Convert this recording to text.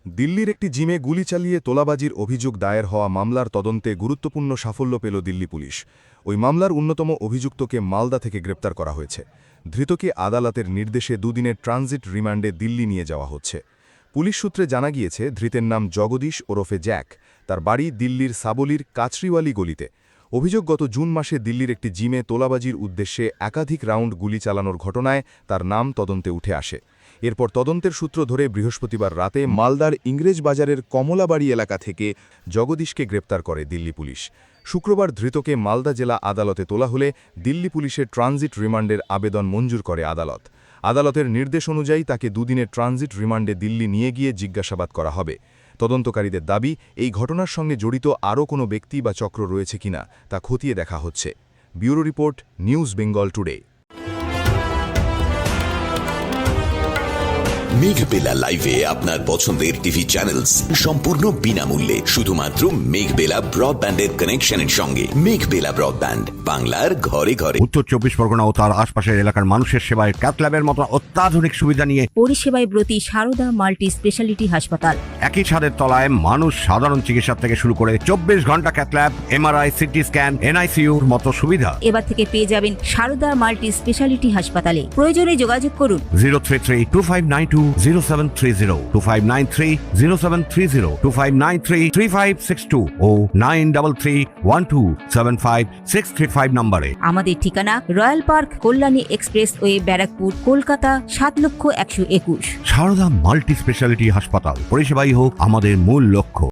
দিল্লির একটি জিমে গুলি চালিয়ে তোলাবাজির অভিযোগ দায়ের হওয়া মামলার তদন্তে গুরুত্বপূর্ণ সাফল্য পেল দিল্লি পুলিশ। ওই মামলার অন্যতম অভিযুক্তকে মালদা থেকে গ্রেপ্তার করা হয়েছে। ধৃতকে আদালতের নির্দেশে দুদিনের ট্রানজিট রিমান্ডে দিল্লি নিয়ে যাওয়া হচ্ছে। পুলিশ সূত্রে জানা গিয়েছে, ধৃতের নাম জগদীশ ওরফে জ্যাক। তার বাড়ি দিল্লির সাবলির কাচরিওয়ালি গলিতে। অভিযোগ, গত জুন মাসে দিল্লির একটি জিমে তোলাবাজির উদ্দেশ্যে একাধিক রাউন্ড গুলি চালানোর ঘটনায় তার নাম তদন্তে উঠে আসে। এরপর তদন্তের সূত্র ধরে বৃহস্পতিবার রাতে মালদার ইংরেজ বাজারের কমলাবাড়ি এলাকা থেকে জগদীশকে গ্রেপ্তার করে দিল্লি পুলিশ। শুক্রবার ধৃতকে মালদা জেলা আদালতে তোলা হলে দিল্লি পুলিশের ট্রানজিট রিমান্ডের আবেদন মঞ্জুর করে আদালত। আদালতের নির্দেশ অনুযায়ী তাকে দুদিনের ট্রানজিট রিমান্ডে দিল্লি নিয়ে গিয়ে জিজ্ঞাসাবাদ করা হবে। তদন্তকারীদের দাবি, এই ঘটনার সঙ্গে জড়িত আরও কোনো ব্যক্তি বা চক্র রয়েছে কিনা তা খতিয়ে দেখা হচ্ছে। Bureau report, news Bengal today. Meghbela লাইভে আপনার পছন্দের টিভি চ্যানেলস সম্পূর্ণ বিনামূল্যে, শুধুমাত্র মেঘবেলা ব্রডব্যান্ডের কানেকশনের সঙ্গে। মেঘবেলা ব্রডব্যান্ড, বাংলার ঘরে ঘরে। উত্তর 24 পরগনা ও তার আশপাশের এলাকার মানুষের সেবায় ক্যাথল্যাবের মতো অত্যাধুনিক সুবিধা নিয়ে পরিষেবায় ব্রতী সারদা মাল্টি স্পেশালিটি হাসপাতাল। একই ছাদের তলায় মানুষ সাধারণ চিকিৎসা থেকে শুরু করে 24 ঘন্টা ক্যাথল্যাব, এমআরআই, সিটি স্ক্যান, এনআইসিউর মতো সুবিধা এবার থেকে পেয়ে যাবেন সারদা মাল্টি স্পেশালিটি হাসপাতালে। প্রয়োজনে যোগাযোগ করুন 033-2592-0730, 2593-0730, 2593-3562 ও 9331275635 নম্বরে। আমাদের ঠিকানা Royal Park, Kalyani Expressway, Barrackpore, Kolkata 7,121,000। Sarada Multi Speciality হাসপাতাল, পরিষেবাই হোক আমাদের মূল লক্ষ্য।